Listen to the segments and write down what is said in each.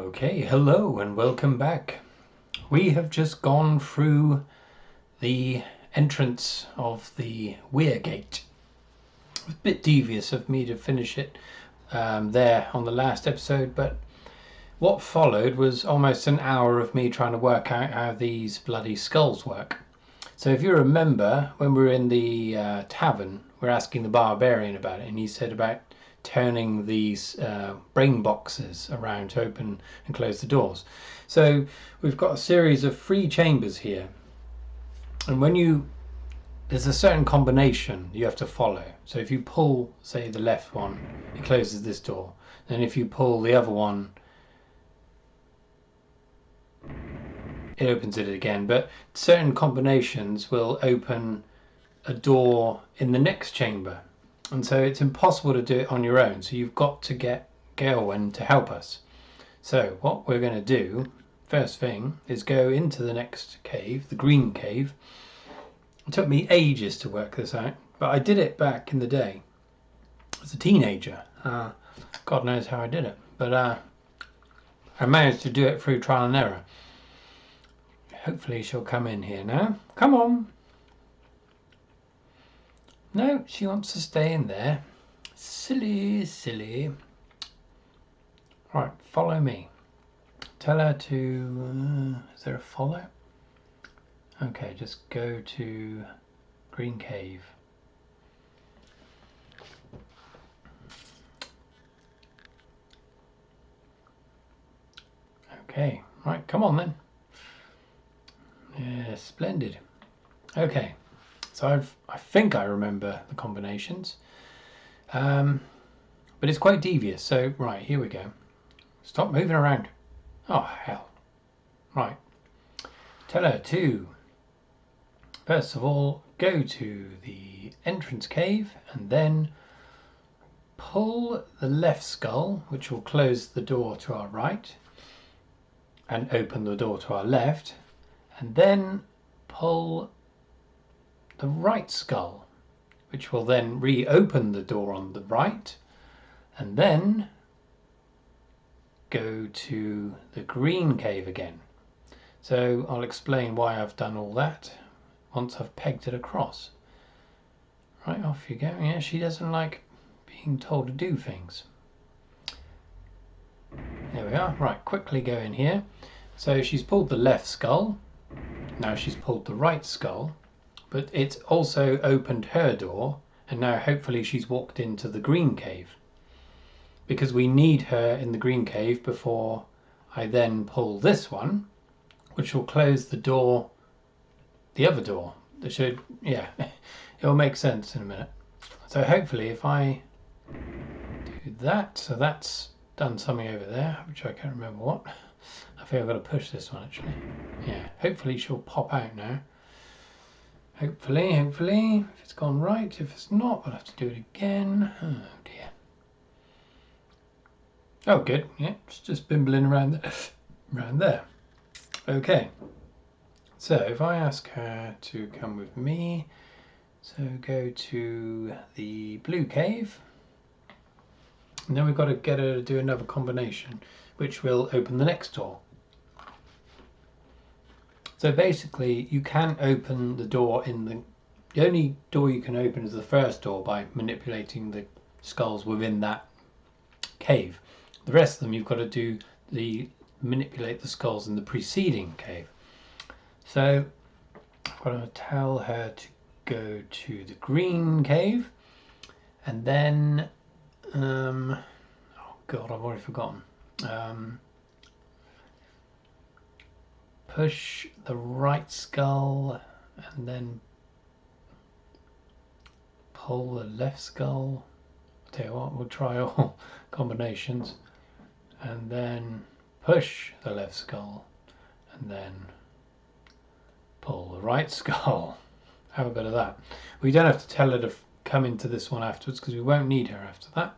Okay, hello and welcome back. We have just gone through the entrance of the weir gate. It was a bit devious of me to finish it there on the last episode, but what followed was almost an hour of me trying to work out how these bloody skulls work. So if you remember, when we were in the tavern, we were asking the barbarian about it, and he said about turning these brain boxes around to open and close the doors. So we've got a series of 3 chambers here, and there's a certain combination you have to follow. So if you pull, say, the left one, it closes this door. Then if you pull the other one, it opens it again. But certain combinations will open a door in the next chamber, and so it's impossible to do it on your own, so you've got to get Gaelwen to help us. So what we're going to do first thing is go into the next cave, the green cave. It took me ages to work this out, but I did it back in the day as a teenager. God knows how I did it, but I managed to do it through trial and error. Hopefully she'll come in here now. Come on. No, she wants to stay in there. Silly, silly. Right, follow me. Tell her to... is there a follow? Okay, just go to Green Cave. Okay, right, come on then. Yeah, splendid. Okay. So I think I remember the combinations, but it's quite devious. So right, here we go. Stop moving around. Oh hell. Right. Tell her to, first of all, go to the entrance cave and then pull the left skull, which will close the door to our right and open the door to our left, and then pull the right skull, which will then reopen the door on the right, and then go to the green cave again. So I'll explain why I've done all that once I've pegged it across. Right, off you go. Yeah, she doesn't like being told to do things. There we are. Right, quickly go in here. So she's pulled the left skull. Now she's pulled the right skull. But it's also opened her door, and now hopefully she's walked into the green cave, because we need her in the green cave before I then pull this one, which will close the door, the other door. That should, yeah, it'll make sense in a minute. So hopefully if I do that, so that's done something over there, which I can't remember what. I think I've got to push this one actually. Yeah, hopefully she'll pop out now. Hopefully, if it's gone right. If it's not, I'll have to do it again. Oh dear. Oh good, yeah, it's just bimbling around there. Okay, so if I ask her to come with me, so go to the blue cave, and then we've got to get her to do another combination, which will open the next door. So basically, you can't open the door the only door you can open is the first door by manipulating the skulls within that cave. The rest of them you've got to manipulate the skulls in the preceding cave. So I'm going to tell her to go to the green cave, and then oh god, I've already forgotten. Push the right skull and then pull the left skull. I'll tell you what, we'll try all combinations, and then push the left skull and then pull the right skull. Have a bit of that. We don't have to tell her to come into this one afterwards because we won't need her after that.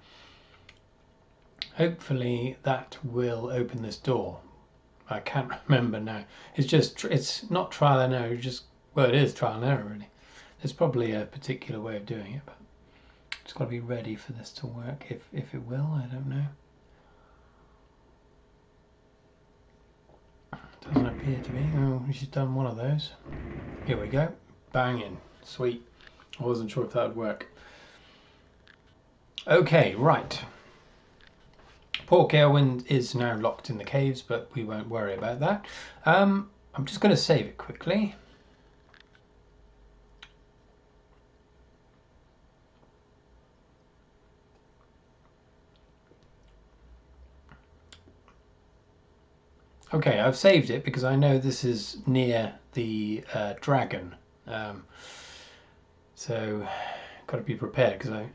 Hopefully that will open this door. I can't remember now. It's not trial and error, well, it is trial and error really. There's probably a particular way of doing it, but it's got to be ready for this to work. If it will, I don't know. Doesn't appear to be. Oh, she's done one of those. Here we go. Banging. Sweet. I wasn't sure if that would work. Okay, right. Poor Gaelwyn is now locked in the caves, but we won't worry about that. I'm just going to save it quickly. Okay, I've saved it because I know this is near the dragon. So, got to be prepared because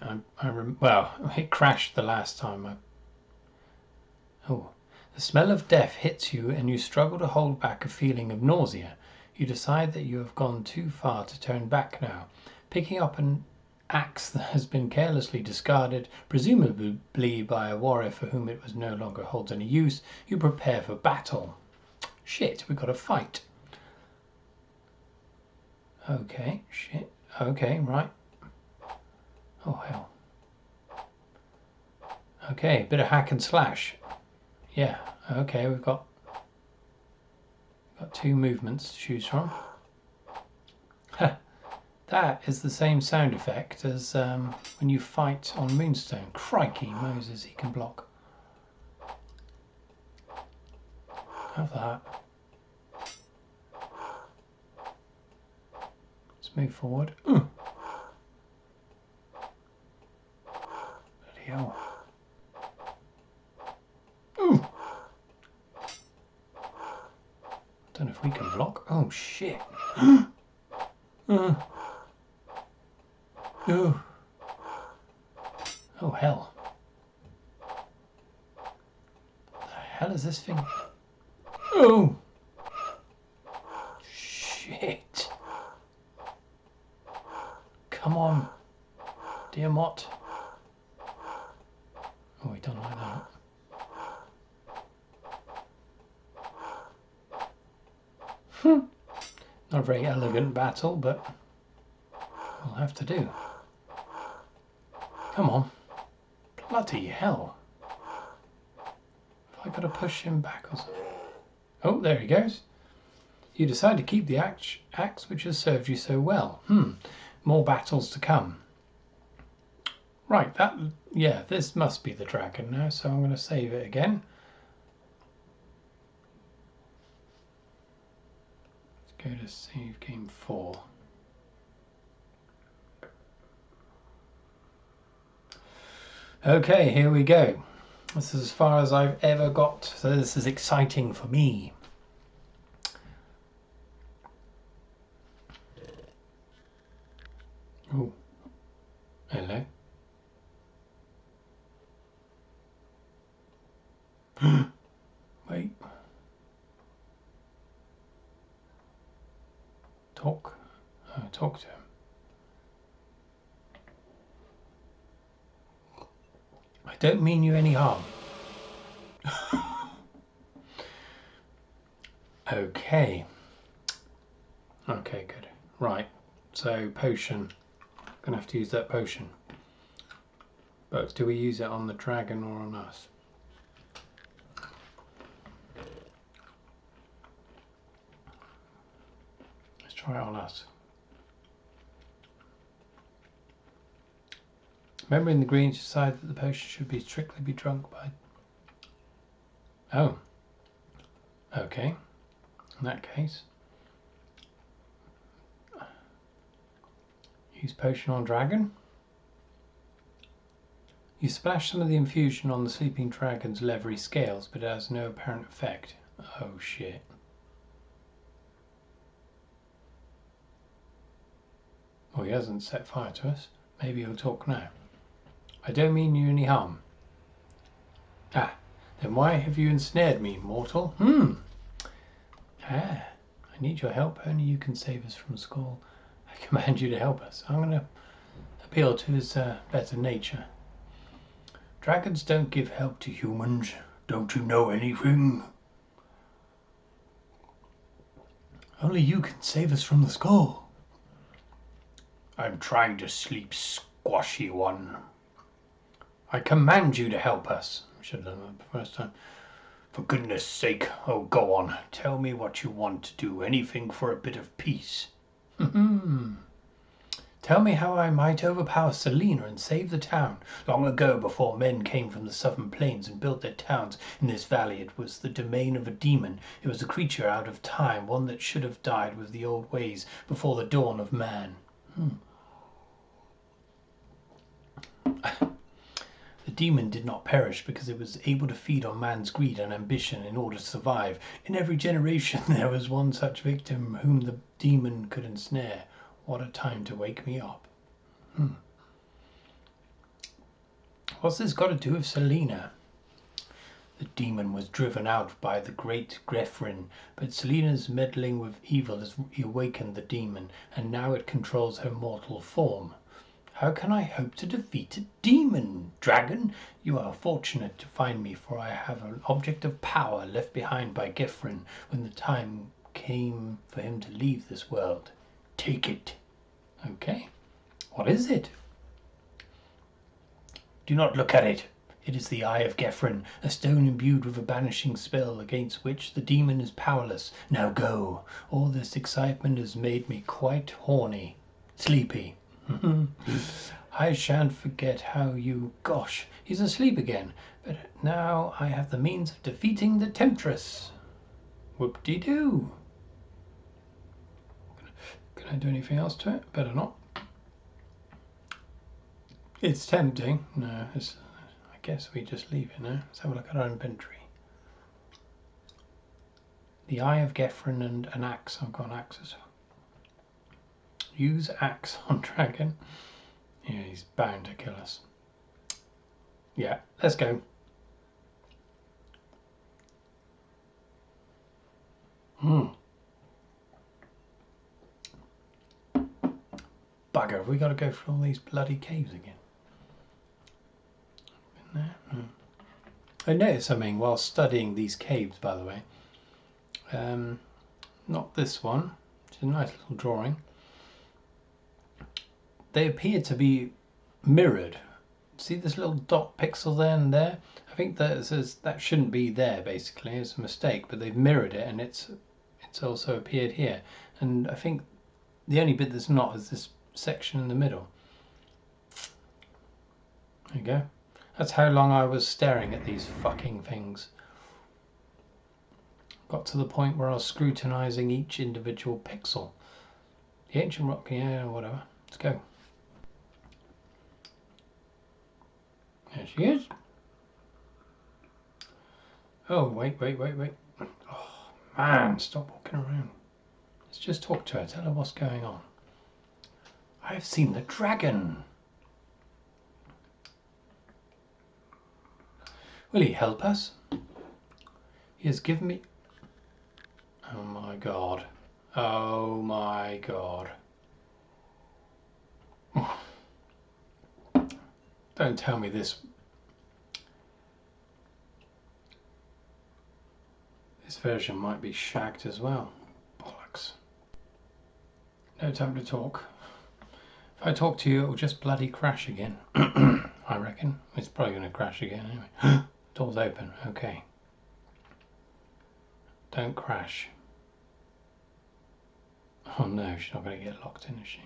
well, it crashed the last time. Oh, the smell of death hits you and you struggle to hold back a feeling of nausea. You decide that you have gone too far to turn back now. Picking up an axe that has been carelessly discarded, presumably by a warrior for whom it was no longer holds any use, you prepare for battle. Shit, we've got to fight. Okay, shit. Okay, right. Oh, hell. Okay, bit of hack and slash. Yeah, okay, we've got two movements to choose from. That is the same sound effect as when you fight on Moonstone. Crikey, Moses, he can block. Have that. Let's move forward. Bloody hell. Don't know if we can block. Oh shit. Oh hell. What the hell is this thing? Oh shit. Come on. Dear Mott. Oh, he done like that. Not a very elegant battle, but we'll have to do. Come on. Bloody hell. Have I got to push him back or something? Oh, there he goes. You decide to keep the axe which has served you so well. More battles to come. Right, yeah, this must be the dragon now, so I'm going to save it again. Go to save game 4. Okay, here we go. This is as far as I've ever got, so this is exciting for me. Oh, hello. Wait. Talk to him. I don't mean you any harm. Okay. Okay, good. Right. So potion. Gonna have to use that potion. But do we use it on the dragon or on us? Let's try it on us. Remember, in the greens, decide that the potion should be strictly be drunk by... Oh. Okay. In that case. Use potion on dragon. You splash some of the infusion on the sleeping dragon's leathery scales, but it has no apparent effect. Oh shit. Well, he hasn't set fire to us. Maybe he'll talk now. I don't mean you any harm. Ah, then why have you ensnared me, mortal? I need your help. Only you can save us from Skull. I command you to help us. I'm going to appeal to his better nature. Dragons don't give help to humans. Don't you know anything? Only you can save us from the Skull. I'm trying to sleep, squashy one. I command you to help us. I should have done that the first time. For goodness sake, oh go on, tell me what you want to do, anything for a bit of peace. Tell me how I might overpower Selena and save the town. Long ago, before men came from the southern plains and built their towns in this valley, it was the domain of a demon. It was a creature out of time, one that should have died with the old ways before the dawn of man. The demon did not perish because it was able to feed on man's greed and ambition in order to survive. In every generation there was one such victim whom the demon could ensnare. What a time to wake me up. What's this got to do with Selena? The demon was driven out by the great Grefrin, but Selena's meddling with evil has awakened the demon, and now it controls her mortal form. How can I hope to defeat a demon? Dragon, you are fortunate to find me, for I have an object of power left behind by Gefren when the time came for him to leave this world. Take it. Okay. What is it? Do not look at it. It is the Eye of Gefren, a stone imbued with a banishing spell against which the demon is powerless. Now go. All this excitement has made me quite horny. Sleepy. I shan't forget how you... Gosh, he's asleep again. But now I have the means of defeating the Temptress. Whoop-de-doo. Can I do anything else to it? Better not. It's tempting. No, I guess we just leave it now. Let's have a look at our inventory. The Eye of Gefren and an axe. I've got an axe as well. Use axe on dragon. Yeah, he's bound to kill us. Yeah, let's go. Bugger, have we got to go through all these bloody caves again? Been there? No. I noticed something while studying these caves, by the way. Not this one, which is a nice little drawing. They appear to be mirrored. See this little dot pixel there and there? I think that shouldn't be there, basically. It's a mistake, but they've mirrored it, and it's also appeared here. And I think the only bit that's not is this section in the middle. There you go. That's how long I was staring at these fucking things. Got to the point where I was scrutinizing each individual pixel. The ancient rock, yeah, whatever. Let's go. There she is. Oh, wait. Oh, man, stop walking around. Let's just talk to her, tell her what's going on. I've seen the dragon. Will he help us? He has given me... Oh my god. Oh my god. Don't tell me this. This version might be shagged as well. Bollocks. No time to talk. If I talk to you, it will just bloody crash again. I reckon. It's probably going to crash again anyway. Door's open. Okay. Don't crash. Oh no, she's not going to get locked in, is she?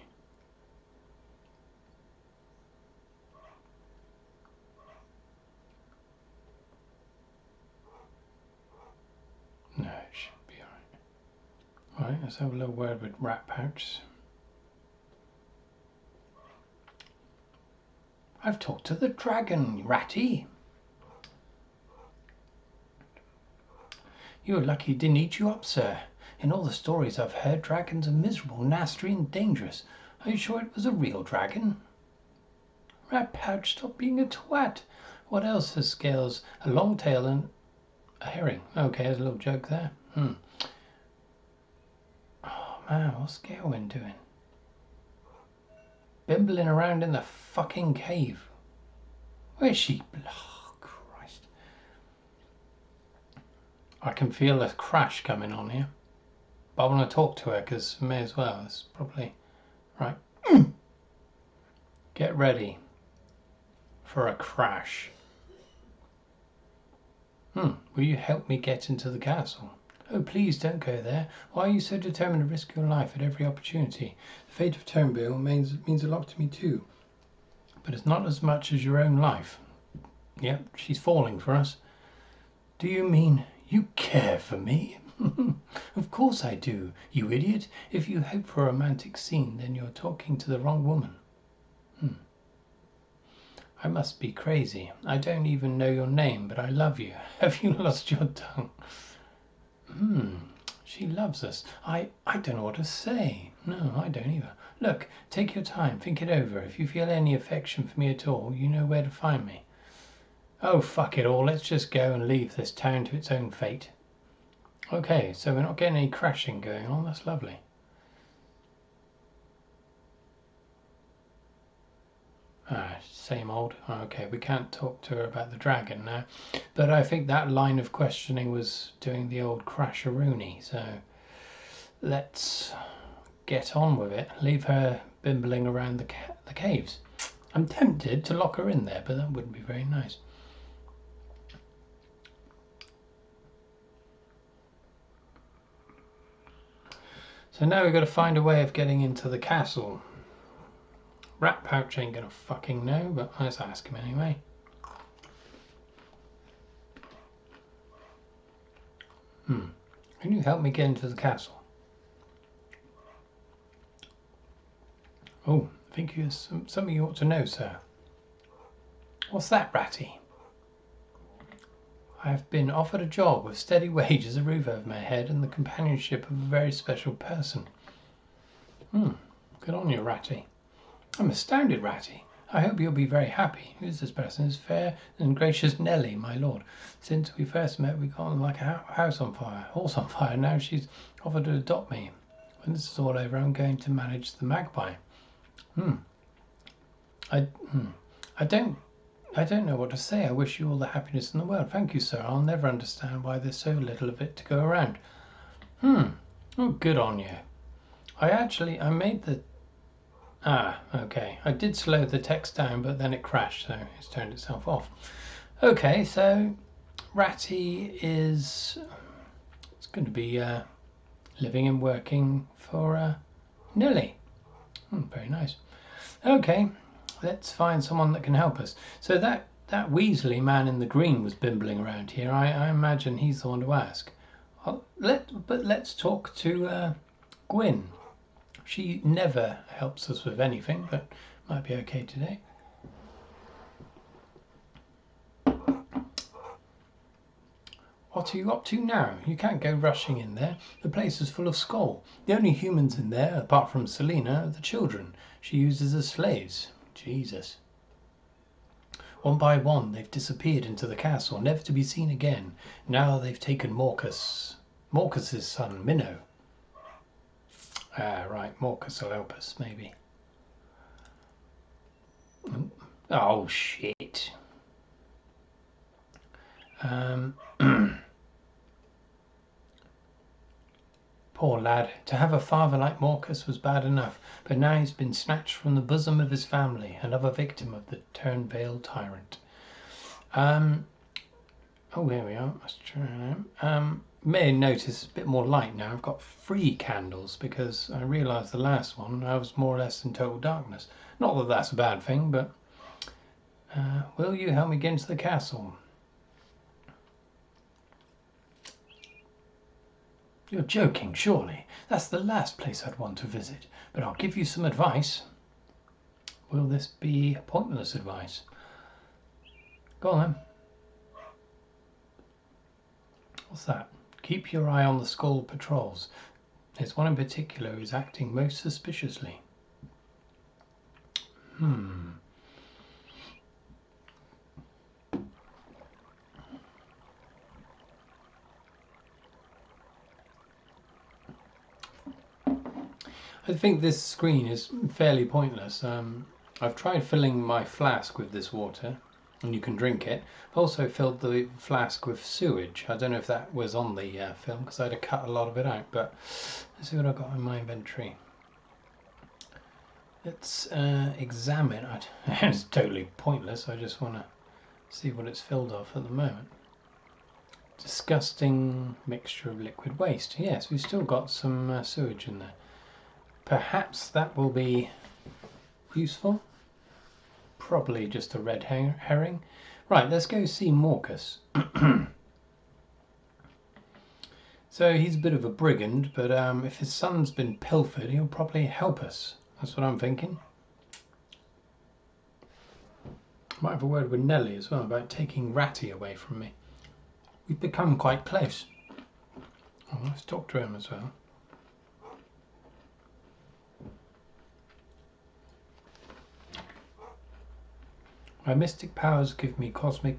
No, it should be alright. Alright, let's have a little word with Rat Pouch. I've talked to the dragon, Ratty. You're lucky it didn't eat you up, sir. In all the stories I've heard, dragons are miserable, nasty and dangerous. Are you sure it was a real dragon? Rat Pouch, stop being a twat. What else has scales? A long tail and a herring. Okay, there's a little joke there. Oh man, what's Gawain doing? Bimbling around in the fucking cave. Where's she? Oh, Christ. I can feel a crash coming on here. But I want to talk to her because I may as well. It's probably... Right. Get ready for a crash. Will you help me get into the castle? Oh, please don't go there. Why are you so determined to risk your life at every opportunity? The fate of Turnbill means a lot to me too. But it's not as much as your own life. Yep, she's falling for us. Do you mean you care for me? Of course I do, you idiot. If you hope for a romantic scene, then you're talking to the wrong woman. I must be crazy. I don't even know your name, but I love you. Have you lost your tongue? She loves us. I don't know what to say. No, I don't either. Look, take your time, think it over. If you feel any affection for me at all, you know where to find me. Oh, fuck it all. Let's just go and leave this town to its own fate. Okay, so we're not getting any crashing going on. That's lovely. Same old. Okay, we can't talk to her about the dragon now. But I think that line of questioning was doing the old crasheroonie. So let's get on with it. Leave her bimbling around the caves. I'm tempted to lock her in there, but that wouldn't be very nice. So now we've got to find a way of getting into the castle. Rat Pouch ain't gonna fucking know, but let's ask him anyway. Can you help me get into the castle? Oh, I think there's something you ought to know, sir. What's that, Ratty? I have been offered a job with steady wages, a roof over my head, and the companionship of a very special person. Good on you, Ratty. I'm astounded, Ratty. I hope you'll be very happy. Who's this person? Is fair and gracious Nelly, my lord. Since we first met, we got on like a house on fire, horse on fire. Now she's offered to adopt me. When this is all over, I'm going to manage the magpie. I don't know what to say. I wish you all the happiness in the world. Thank you, sir. I'll never understand why there's so little of it to go around. Oh, good on you. I made the... okay. I did slow the text down, but then it crashed, so it's turned itself off. Okay, so Ratty is... It's going to be living and working for Nelly. Very nice. Okay, let's find someone that can help us. So that Weasley man in the green was bimbling around here. I imagine he's the one to ask. But let's talk to Gwyn. She never helps us with anything, but might be okay today. What are you up to now? You can't go rushing in there. The place is full of skull. The only humans in there, apart from Selena, are the children she uses as slaves. Jesus. One by one, they've disappeared into the castle, never to be seen again. Now they've taken Morcus's son, Minnow. Right, Morcus will help us, maybe. Oh, shit. Poor lad. To have a father like Morcus was bad enough, but now he's been snatched from the bosom of his family, another victim of the Turnvale tyrant. Oh, here we are. Let's try. May notice a bit more light now. I've got 3 candles because I realised the last one I was more or less in total darkness. Not that that's a bad thing, but will you help me get into the castle? You're joking, surely. That's the last place I'd want to visit, but I'll give you some advice. Will this be pointless advice? Go on then. What's that? Keep your eye on the skull patrols. There's one in particular who's acting most suspiciously. I think this screen is fairly pointless. I've tried filling my flask with this water, and you can drink it. I've also filled the flask with sewage. I don't know if that was on the film because I had to cut a lot of it out, but let's see what I've got in my inventory. Let's examine. It's totally pointless. I just want to see what it's filled of at the moment. disgusting mixture of liquid waste. Yes, we've still got some sewage in there. Perhaps that will be useful. Probably just a red herring. Right, let's go see Marcus. So he's a bit of a brigand, but if his son's been pilfered, he'll probably help us. That's what I'm thinking. Might have a word with Nelly as well about taking Ratty away from me. We've become quite close. Oh, let's talk to him as well. My mystic powers give me cosmic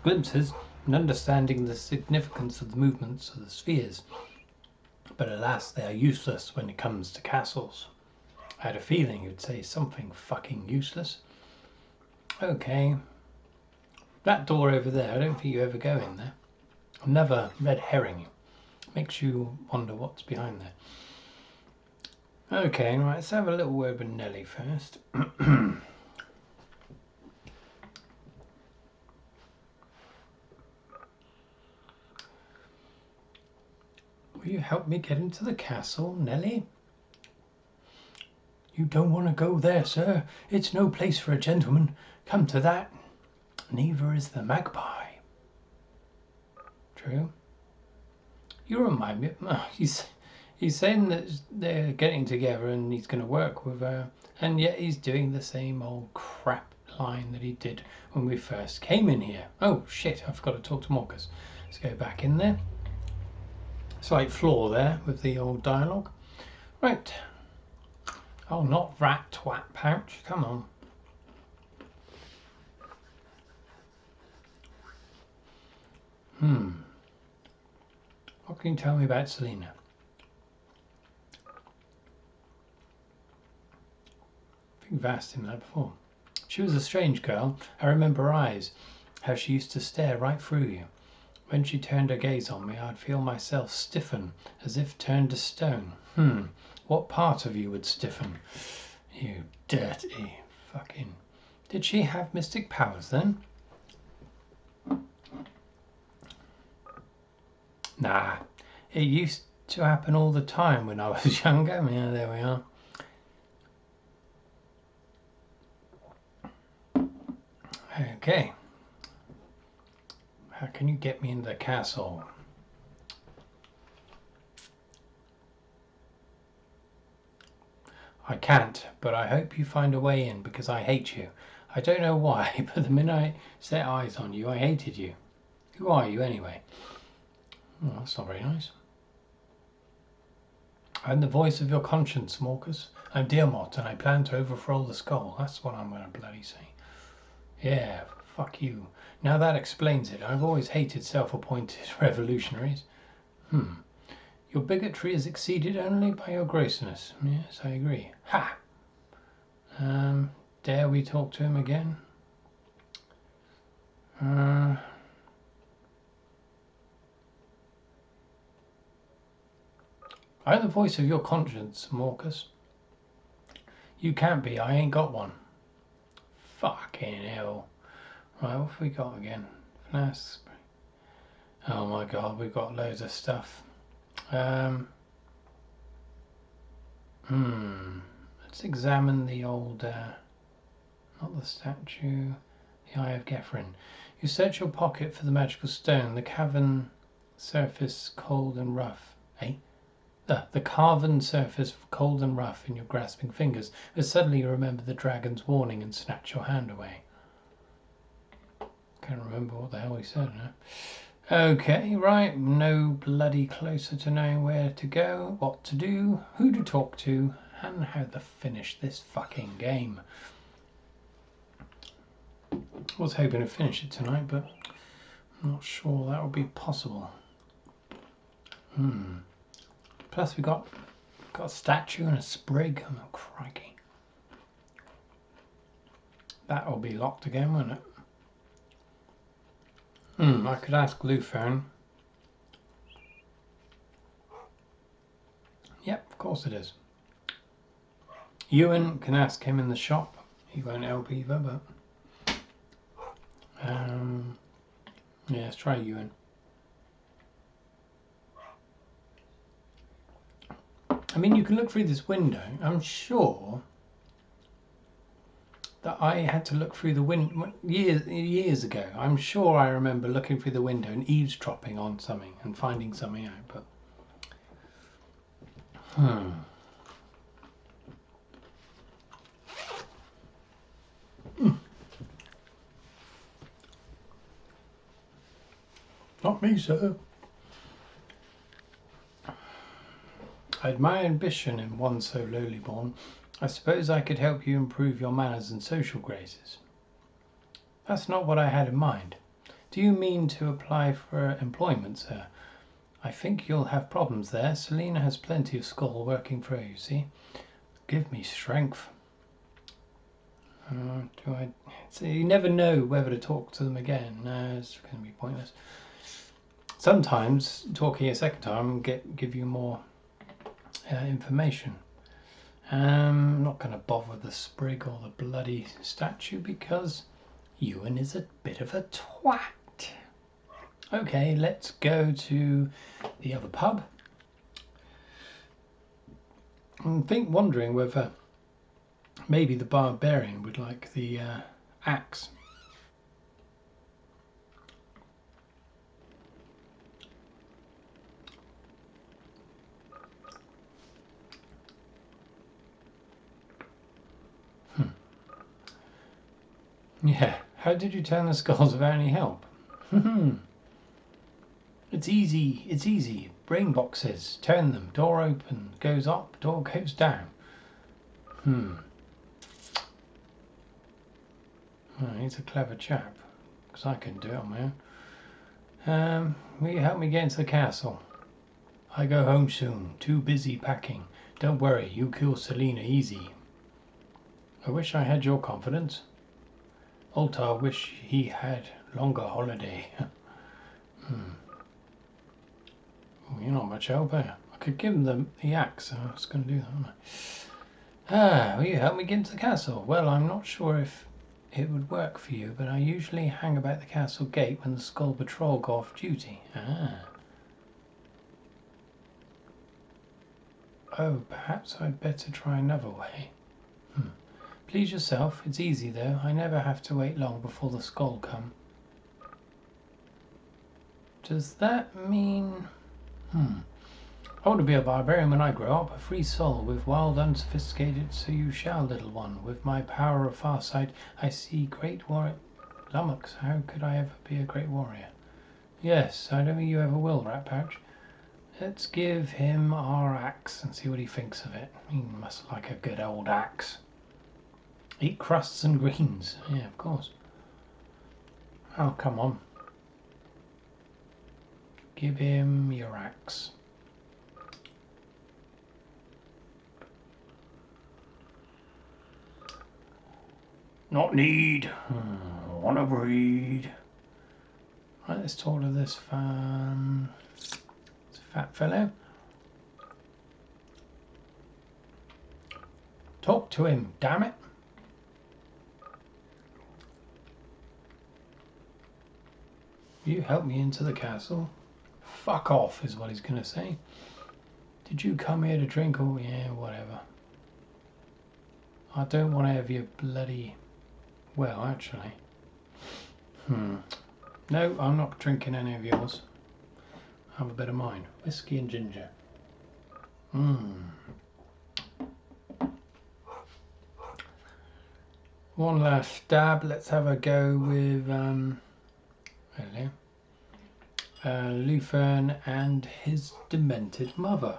glimpses and understanding the significance of the movements of the spheres. But alas, they are useless when it comes to castles. I had a feeling you'd say something fucking useless. Okay. That door over there, I don't think you ever go in there. Another red herring. Makes you wonder what's behind there. Okay, right, let's have a little word with Nelly first. Will you help me get into the castle, Nelly? You don't want to go there, sir. It's no place for a gentleman. Come to that. Neither is the magpie. True. You remind me. He's saying that they're getting together and he's going to work with her, and yet he's doing the same old crap line that he did when we first came in here. Oh shit! I forgot to talk to Marcus. Let's go back in there. Slight flaw there with the old dialogue. Right. Oh, not rat twat pouch. Come on. What can you tell me about Selena? I think I've asked him that before. She was a strange girl. I remember her eyes, how she used to stare right through you. When she turned her gaze on me, I'd feel myself stiffen, as if turned to stone. What part of you would stiffen? You dirty fucking... Did she have mystic powers then? Nah, it used to happen all the time when I was younger. Yeah, there we are. Okay. How can you get me into the castle? I can't, but I hope you find a way in because I hate you. I don't know why, but the minute I set eyes on you, I hated you. Who are you anyway? Oh, that's not very nice. I'm the voice of your conscience, Marcus. I'm Diamot, and I plan to overthrow the skull. That's what I'm going to bloody say. Yeah, fuck you. Now that explains it. I've always hated self-appointed revolutionaries. Your bigotry is exceeded only by your grossness. Yes, I agree. Ha! Dare we talk to him again? I'm the voice of your conscience, Marcus. You can't be. I ain't got one. Fucking hell. Right, what have we got again? Flask. Oh my god, we've got loads of stuff. Let's examine the old, not the statue, the Eye of Gethrin. You search your pocket for the magical stone, the cavern surface cold and rough. The carven surface cold and rough in your grasping fingers, but suddenly you remember the dragon's warning and snatch your hand away. Can't remember what the hell he said now. Okay, right, no bloody closer to knowing where to go, what to do, who to talk to, and how to finish this fucking game. I was hoping to finish it tonight, but I'm not sure that would be possible. Plus we got a statue and a sprig. Oh crikey. That'll be locked again, won't it? I could ask Luphone. Yep, of course it is. Ewan can ask him in the shop. He won't help either, but yeah, let's try Ewan. mean, you can look through this window. I'm sure that I had to look through the window years ago. I'm sure I remember looking through the window and eavesdropping on something and finding something out, but Not me, sir. I admire ambition in one so lowly born. I suppose I could help you improve your manners and social graces. That's not what I had in mind. Do you mean to apply for employment, sir? I think you'll have problems there. Selina has plenty of skill working for her, you see. Give me strength. So you never know whether to talk to them again. No, it's going to be pointless. Sometimes talking a second time give you more information. I'm not going to bother the sprig or the bloody statue because Ewan is a bit of a twat. Okay, let's go to the other pub. I'm wondering whether maybe the barbarian would like the axe. Yeah, how did you turn the skulls without any help? It's easy. Brain boxes, turn them, door open, goes up, door goes down. Oh, he's a clever chap, because I couldn't do it on my own. Will you help me get into the castle? I go home soon, too busy packing. Don't worry, you kill Selina easy. I wish I had your confidence. Altar wish he had longer holiday. You're not much help, eh? I could give him the axe, I was going to do that, will you help me get into the castle? Well, I'm not sure if it would work for you, but I usually hang about the castle gate when the Skull Patrol go off duty. Oh, perhaps I'd better try another way. Please yourself, it's easy though. I never have to wait long before the skull come. Does that mean... I want to be a barbarian when I grow up, a free soul, with wild, unsophisticated, so you shall, little one. With my power of farsight, I see great warrior... Lummox, how could I ever be a great warrior? Yes, I don't think you ever will, Rat Pouch. Let's give him our axe and see what he thinks of it. He must like a good old axe. Eat crusts and greens. Yeah, of course. Oh, come on. Give him your axe. Not need. Wanna breed. Right, let's talk to this fat fellow. Talk to him, damn it. You help me into the castle? Fuck off is what he's gonna say. Did you come here to drink or... yeah, whatever. I don't want to have your bloody... well, actually. No, I'm not drinking any of yours. Have a bit of mine. Whiskey and ginger. One last stab. Let's have a go with Lufern and his demented mother.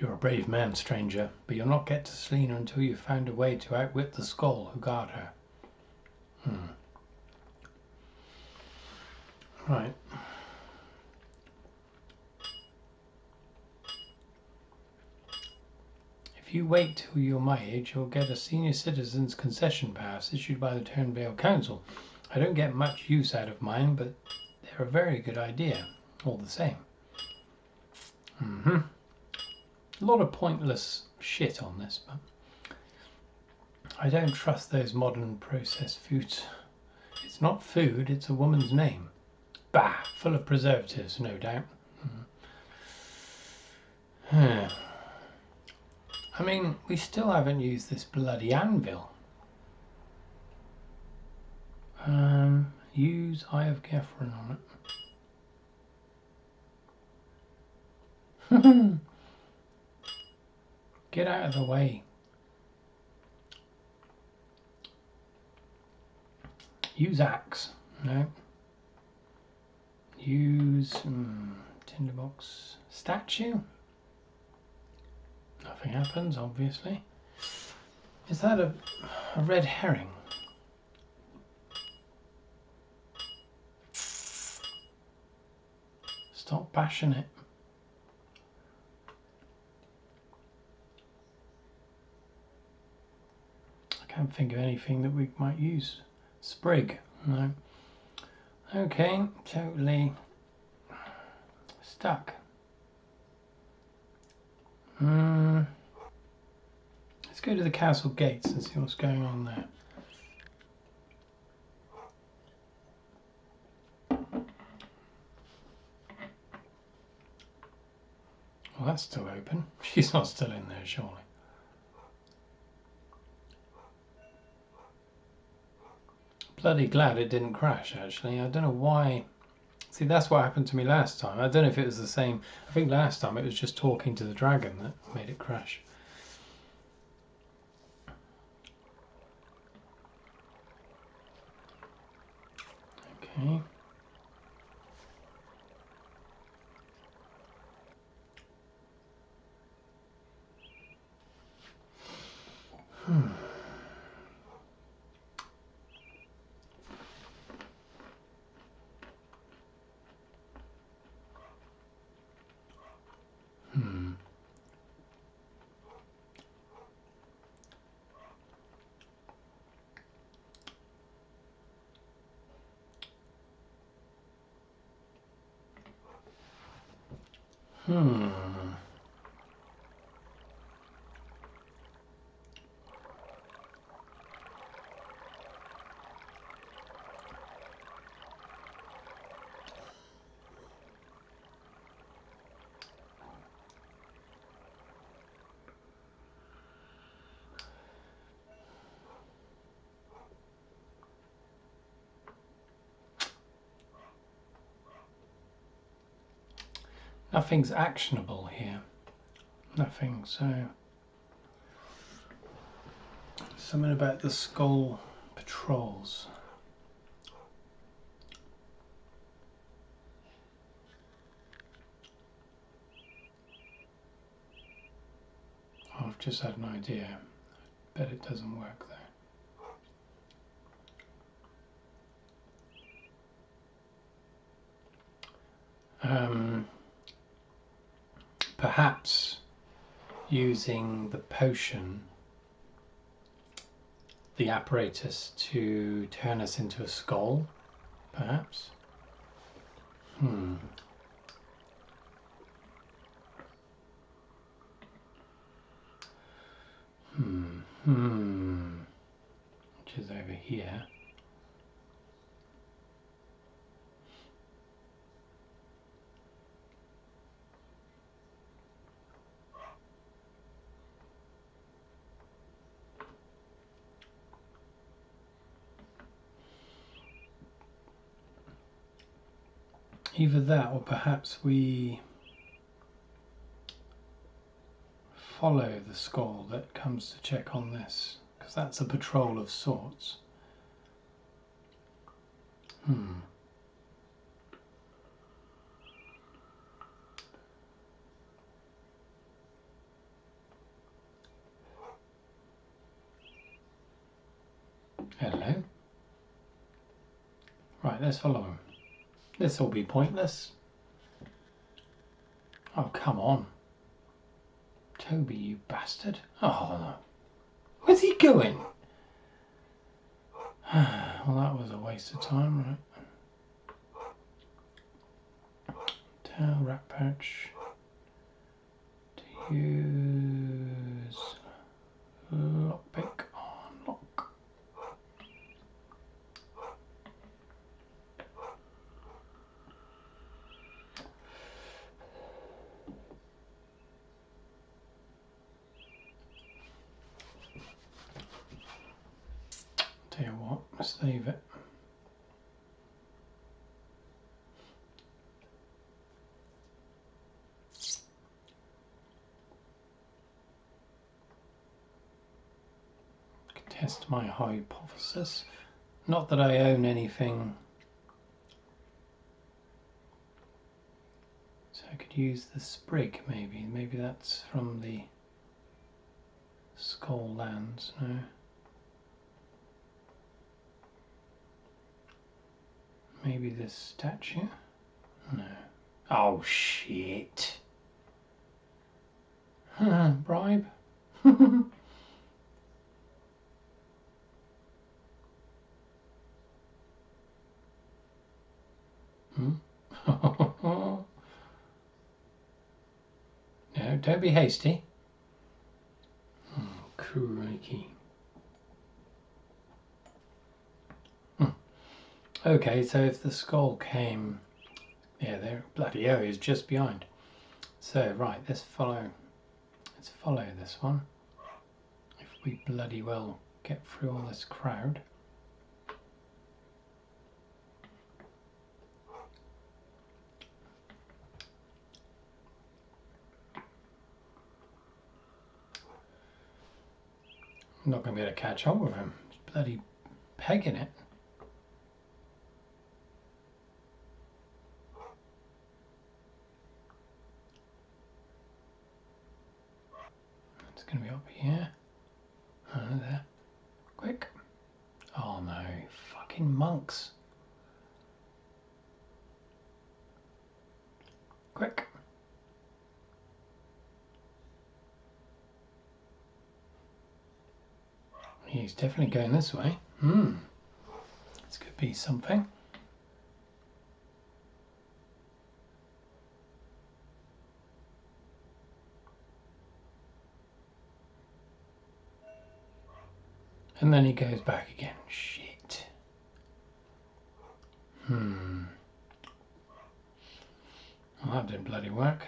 You're a brave man, stranger, but you'll not get to Selina until you've found a way to outwit the skull who guard her. Right. If you wait till you're my age, you'll get a senior citizen's concession pass issued by the Turnvale Council. I don't get much use out of mine, but they're a very good idea, all the same. A lot of pointless shit on this, but I don't trust those modern processed foods. It's not food, it's a woman's name. Bah! Full of preservatives, no doubt. I mean, we still haven't used this bloody anvil. Use Eye of Gefren on it. Get out of the way. Use axe. No. Use tinderbox. Statue. Nothing happens, obviously. Is that a red herring? Stop bashing it. I can't think of anything that we might use. Sprig. No. Okay, totally stuck. Let's go to the castle gates and see what's going on there. Well, that's still open. She's not still in there, surely. Bloody glad it didn't crash, actually. I don't know why. See, that's what happened to me last time. I don't know if it was the same. I think last time it was just talking to the dragon that made it crash. Okay. Nothing's actionable here. Nothing, so... Something about the skull patrols. Oh, I've just had an idea. I bet it doesn't work though. Perhaps using the potion, the apparatus, to turn us into a skull, perhaps? Which is over here. Either that, or perhaps we follow the skull that comes to check on this, because that's a patrol of sorts. Hello. Right, let's follow him. This will be pointless. Oh, come on. Toby, you bastard. Oh, no. Where's he going? Well, that was a waste of time, right? Tail rat pouch. To use lockpick on save it. Test my hypothesis. Not that I own anything. So I could use the sprig maybe. Maybe that's from the Skull Lands, no. Maybe this statue? No. Oh shit. Bribe? No, don't be hasty. Oh, crikey. Okay, so if the skull came, yeah, there, bloody hell, he's just behind. So right, let's follow this one. If we bloody well get through all this crowd. I'm not going to be able to catch up with him. He's bloody pegging it. It's going to be up here. There. Quick. Oh no, fucking monks. Quick. He's definitely going this way. This could be something. And then he goes back again. Shit. Well, that didn't bloody work.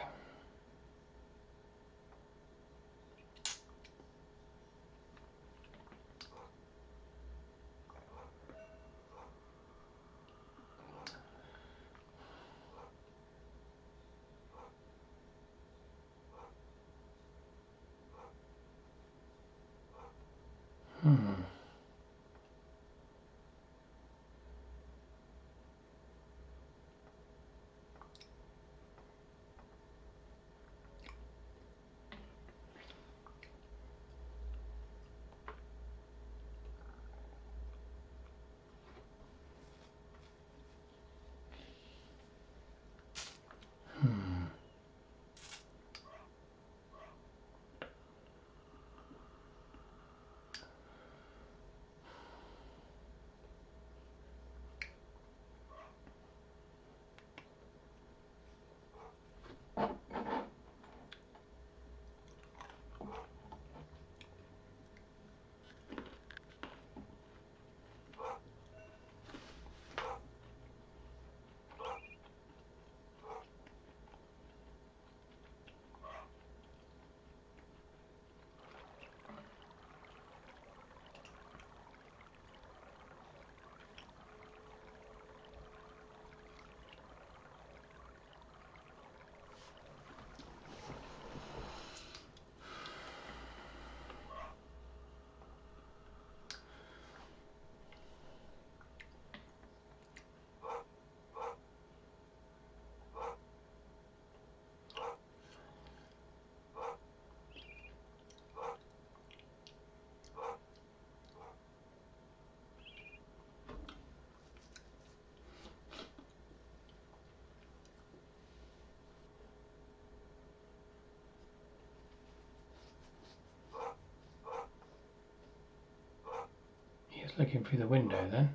He's looking through the window then.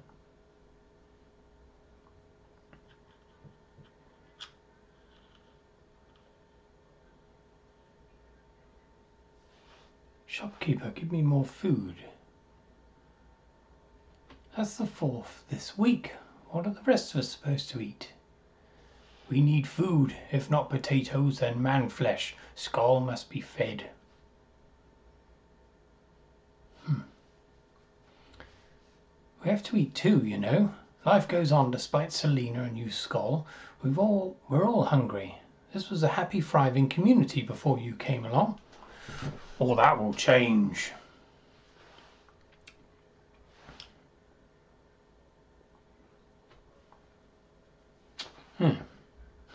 Shopkeeper, give me more food. That's the 4th this week. What are the rest of us supposed to eat? We need food. If not potatoes, then man flesh. Skull must be fed. We have to eat too, you know. Life goes on despite Selena and you, Skull. We're all hungry. This was a happy, thriving community before you came along. All that will change.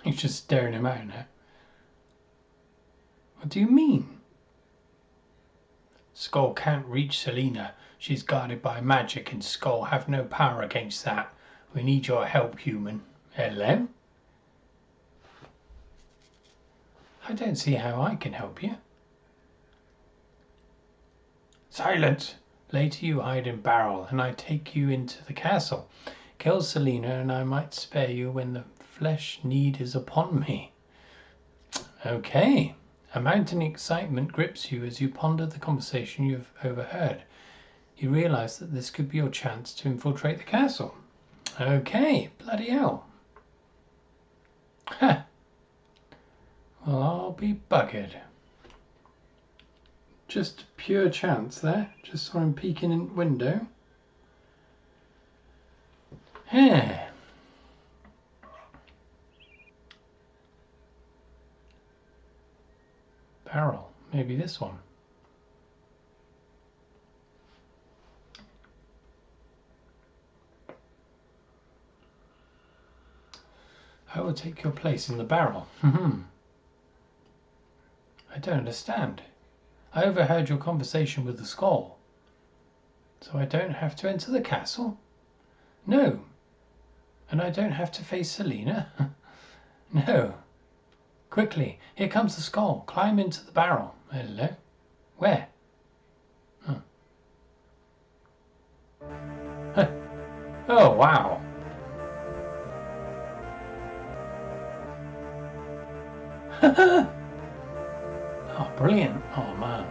He's just staring him out now. What do you mean? Skull can't reach Selena. She's guarded by magic and Skull have no power against that. We need your help, human. Hello? I don't see how I can help you. Silence! Later you hide in Barrel and I take you into the castle. Kill Selena and I might spare you when the flesh need is upon me. Okay. A mounting excitement grips you as you ponder the conversation you've overheard. You realise that this could be your chance to infiltrate the castle. Okay, bloody hell. Ha! Well, I'll be buggered. Just pure chance there. Just saw him peeking in the window. Yeah. Barrel. Maybe this one. I will take your place in the barrel. I don't understand. I overheard your conversation with the Skull. So I don't have to enter the castle? No. And I don't have to face Selena? No. Quickly, here comes the Skull. Climb into the barrel. Hello? Where? Huh. Oh, wow. Oh, brilliant. Oh, man.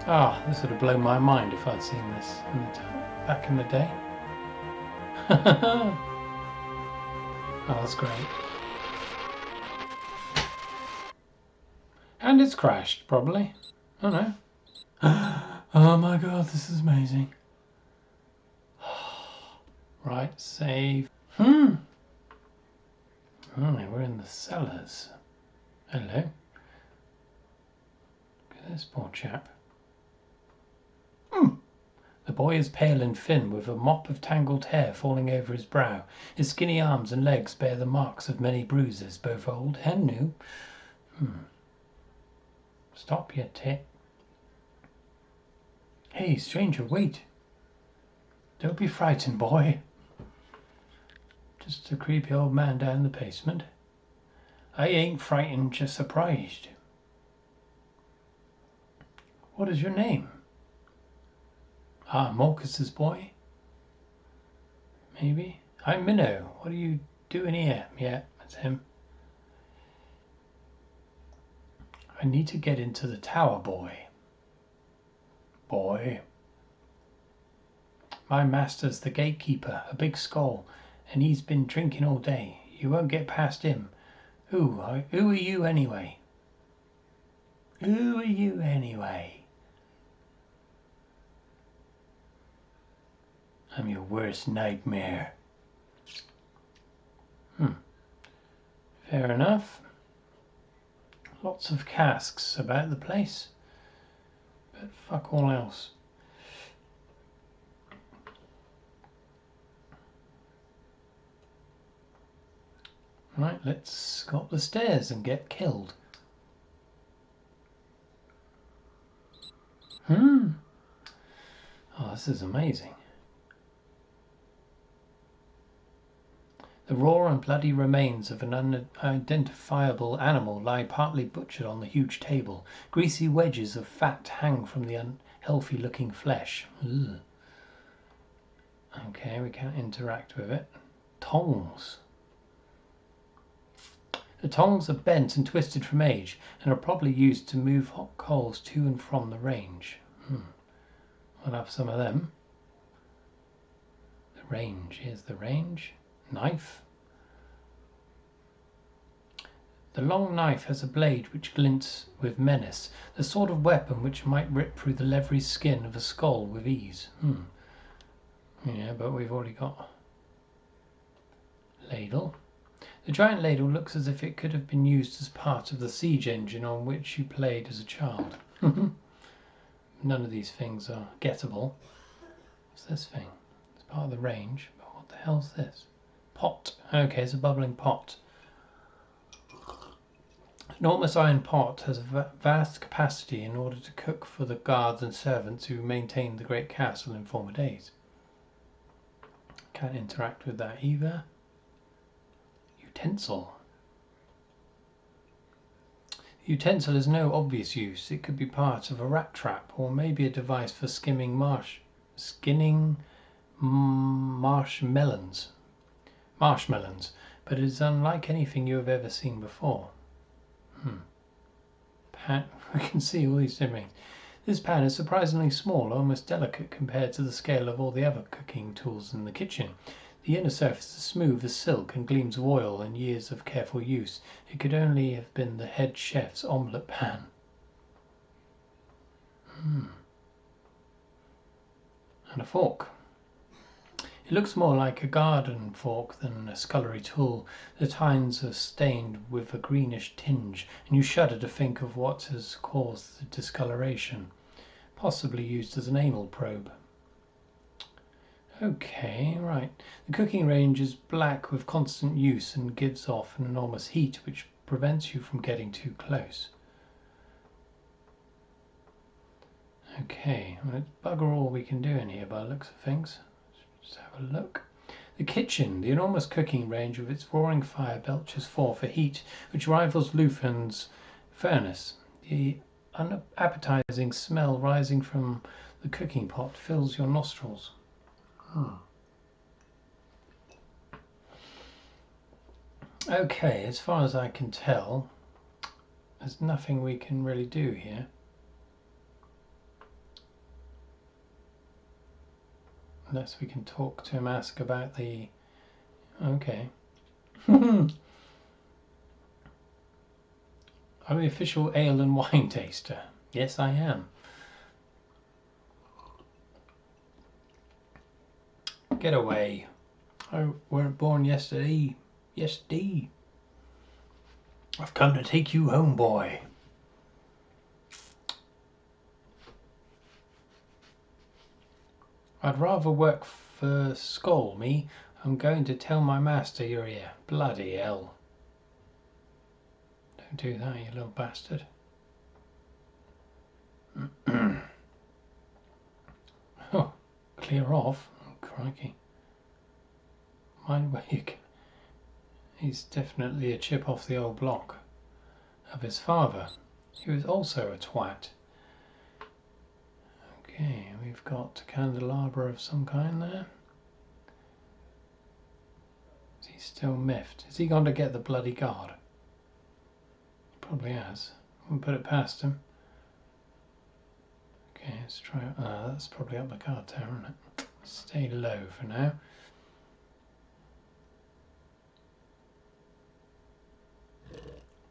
Oh, this would have blown my mind if I'd seen this back in the day. Oh, that's great. And it's crashed, probably. Oh, no. Oh, my God, this is amazing. Right, save. Oh, we're in the cellars. Hello. Look at this poor chap. The boy is pale and thin, with a mop of tangled hair falling over his brow. His skinny arms and legs bear the marks of many bruises, both old and new. Stop your tit. Hey, stranger, wait. Don't be frightened, boy. Just a creepy old man down the basement. I ain't frightened, just surprised. What is your name? Ah, Morcus's boy? Maybe. I'm Minnow. What are you doing here? Yeah, that's him. I need to get into the tower, boy. Boy. My master's the gatekeeper, a big skull, and he's been drinking all day. You won't get past him. Who are you anyway? Who are you anyway? I'm your worst nightmare. Fair enough. Lots of casks about the place, but fuck all else. Right, let's go up the stairs and get killed. Oh, this is amazing. The raw and bloody remains of an unidentifiable animal lie partly butchered on the huge table. Greasy wedges of fat hang from the unhealthy-looking flesh. Ugh. Okay, we can't interact with it. Tongs. The tongs are bent and twisted from age and are probably used to move hot coals to and from the range. We'll have some of them. The range. Here's the range. Knife. The long knife has a blade which glints with menace, the sort of weapon which might rip through the leathery skin of a skull with ease. Yeah, but we've already got ladle. The giant ladle looks as if it could have been used as part of the siege engine on which you played as a child. None of these things are gettable. What's this thing? It's part of the range, but what the hell's this? Pot. Okay, it's a bubbling pot. An enormous iron pot has a vast capacity in order to cook for the guards and servants who maintained the great castle in former days. Can't interact with that either. Utensil. The utensil has no obvious use. It could be part of a rat trap, or maybe a device for skinning marshmallows, but it is unlike anything you have ever seen before. Pan. We can see all these different things. This pan is surprisingly small, almost delicate compared to the scale of all the other cooking tools in the kitchen. The inner surface is smooth as silk and gleams of oil and years of careful use. It could only have been the head chef's omelette pan. And a fork. It looks more like a garden fork than a scullery tool. The tines are stained with a greenish tinge, and you shudder to think of what has caused the discoloration. Possibly used as an anal probe. Okay, right. The cooking range is black with constant use and gives off an enormous heat which prevents you from getting too close. Okay, well, it's bugger all we can do in here by the looks of things. Let's just have a look. The kitchen, the enormous cooking range with its roaring fire belches forth a heat which rivals Luthen's furnace. The unappetizing smell rising from the cooking pot fills your nostrils. Okay, as far as I can tell, there's nothing we can really do here. Unless we can talk to him, ask about the... Okay. I'm the official ale and wine taster. Yes, I am. Get away. I weren't born yesterday. Yesterday. I've come to take you home, boy. I'd rather work for Skull, me. I'm going to tell my master you're here. Bloody hell. Don't do that, you little bastard. Oh, clear off. Oh, crikey. Mind where you go. He's definitely a chip off the old block of his father. He was also a twat. Okay, we've got a candelabra of some kind there. Is he still miffed? Has he gone to get the bloody guard? He probably has. We'll put it past him. Okay, let's try. That's probably up the guard tower, isn't it? Stay low for now.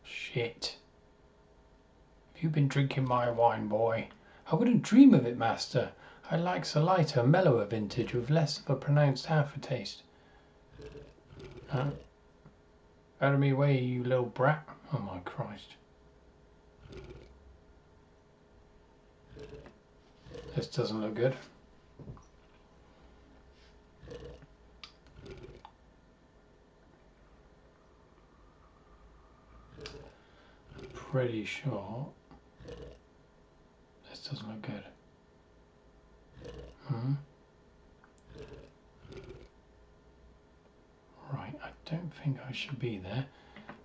Shit. Have you been drinking my wine, boy? I wouldn't dream of it, master. I like a lighter, mellower vintage with less of a pronounced aftertaste. Out of me way, you little brat. Oh my Christ. This doesn't look good. I'm pretty sure this doesn't look good. Right, I don't think I should be there.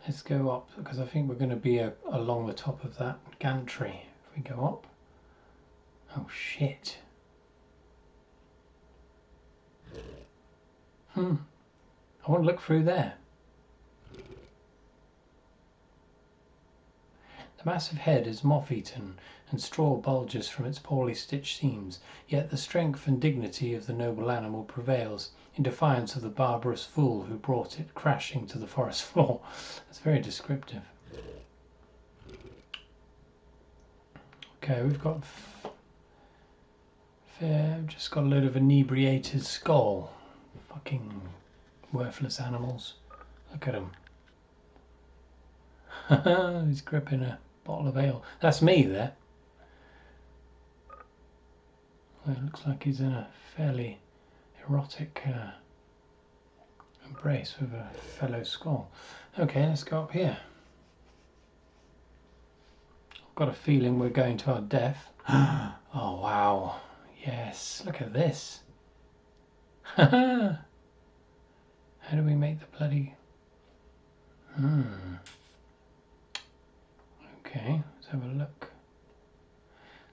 Let's go up, because I think we're going to be along the top of that gantry. If we go up. Oh shit. I want to look through there. The massive head is moth-eaten, and straw bulges from its poorly stitched seams, yet the strength and dignity of the noble animal prevails, in defiance of the barbarous fool who brought it crashing to the forest floor. That's very descriptive. Okay, we've got just got a load of inebriated skull. Fucking worthless animals. Look at him. He's gripping a bottle of ale. That's me there. Well, it looks like he's in a fairly erotic embrace with a fellow skull. Okay, let's go up here. I've got a feeling we're going to our death. Oh wow. Yes, look at this. How do we make the bloody... Okay, let's have a look.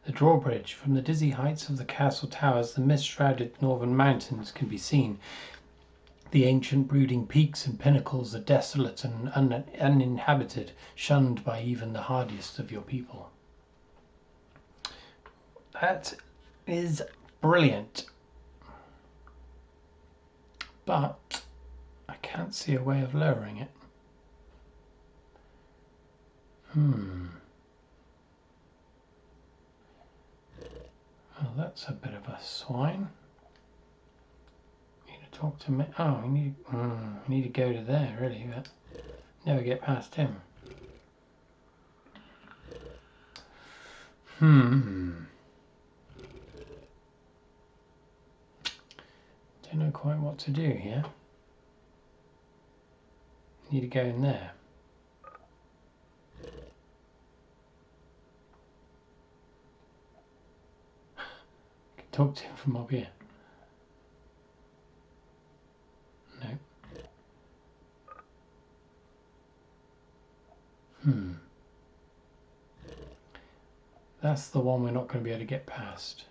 The drawbridge. From the dizzy heights of the castle towers, the mist-shrouded northern mountains can be seen. The ancient brooding peaks and pinnacles are desolate and uninhabited, shunned by even the hardiest of your people. That is brilliant. But I can't see a way of lowering it. Well, that's a bit of a swine. Need to talk to me. Oh, we need to go to there, really, but never get past him. Don't know quite what to do here. Need to go in there. Talk to him from up here. No. That's the one we're not going to be able to get past.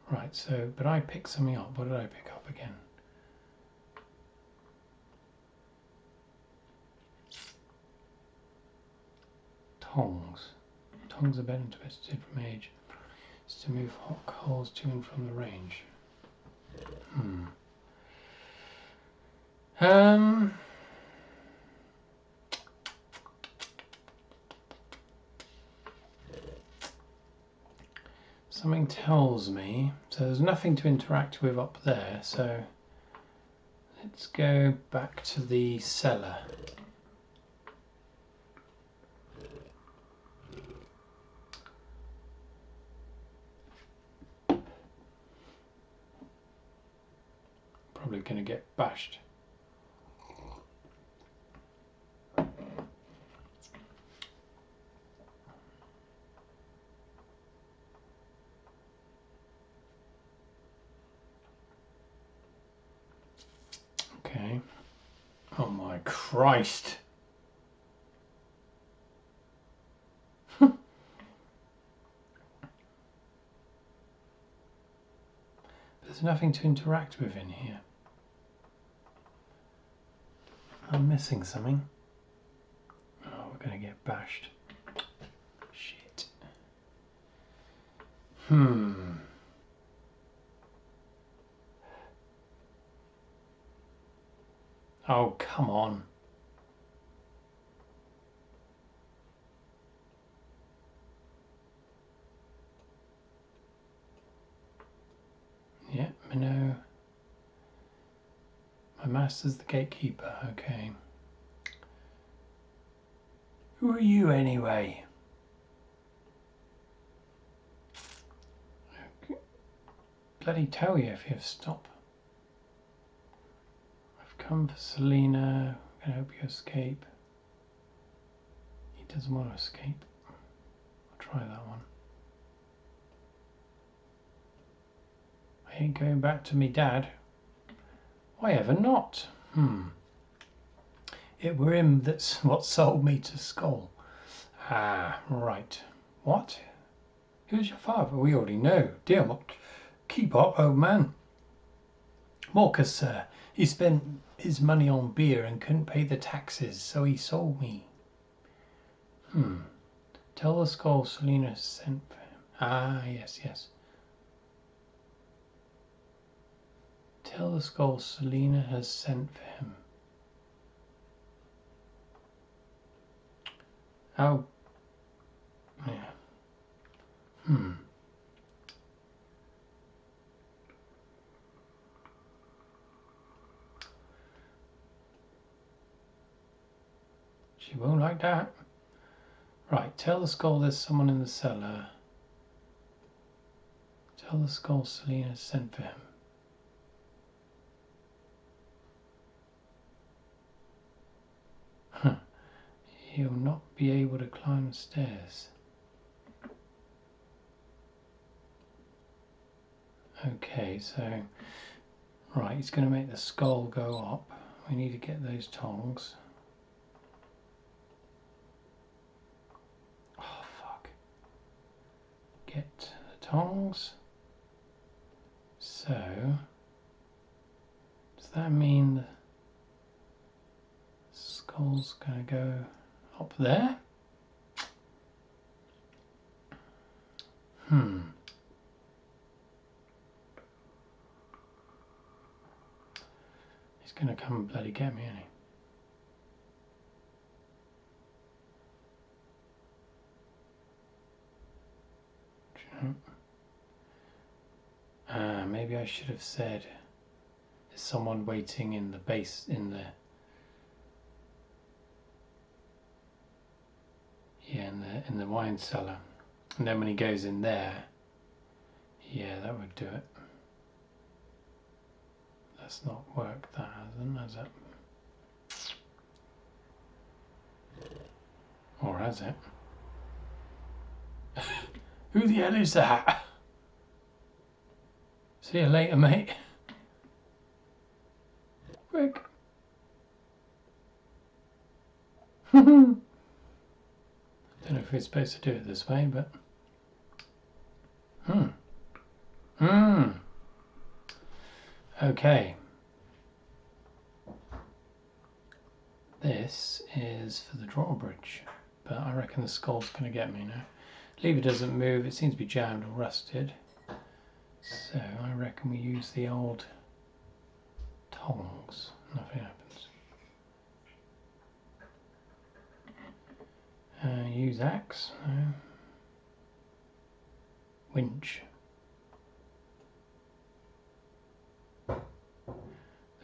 Right, so, but I picked something up. What did I pick up again? Tongs. Tongs are better twisted from age. It's to move hot coals to and from the range. Something tells me, so there's nothing to interact with up there, so let's go back to the cellar. Probably going to get bashed. Okay. Oh my Christ. There's nothing to interact with in here. I'm missing something. Oh, we're going to get bashed. Shit. Oh, come on. Yeah, Minnow. My master's the gatekeeper, okay. Who are you anyway? Okay. Bloody tell you if you stop. I've come for Selena. I'm gonna help you escape. He doesn't want to escape. I'll try that one. I ain't going back to me dad. Why ever not? It were him that's what sold me to Skull. Ah, right. What? Who's your father? We already know. Dear, keep up, old man. Morcus, sir. He spent his money on beer and couldn't pay the taxes, so he sold me. Tell the Skull Selena sent for him. Ah, yes, yes. Tell the Skull Selena has sent for him. She won't like that. Right, tell the skull there's someone in the cellar. Tell the skull Selena sent for him. He'll not be able to climb the stairs. Okay, so right, he's going to make the skull go up. We need to get those tongs. Oh fuck. Get the tongs. So does that mean the skull's going to go up there? He's going to come and bloody get me, isn't he? Maybe I should have said there's someone waiting in the base, in the in the wine cellar, and then when he goes in there, yeah, that would do it. That's not worked, that hasn't, has it? Or has it? Who the hell is that? See you later, mate. Quick. Don't know if we're supposed to do it this way, but okay. This is for the drawbridge, but I reckon the skull's going to get me now. Lever doesn't move, it seems to be jammed or rusted. So I reckon we use the old tongs. Nothing happens. Use axe. No. Winch. The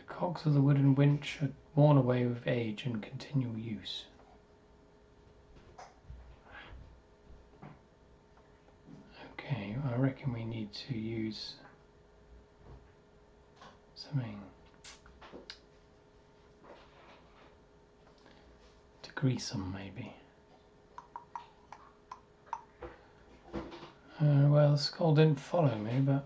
cogs of the wooden winch are worn away with age and continual use. Okay, I reckon we need to use something to grease them, maybe. Well, the skull didn't follow me, but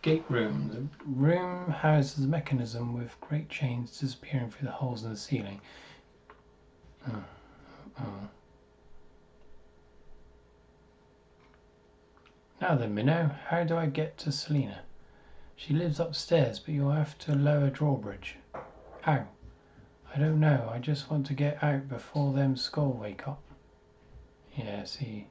Gate room. The room houses a mechanism with great chains disappearing through the holes in the ceiling. Now then, Minnow, how do I get to Selena? She lives upstairs, but you'll have to lower drawbridge. How? I don't know. I just want to get out before them skull wake up. Yeah, see.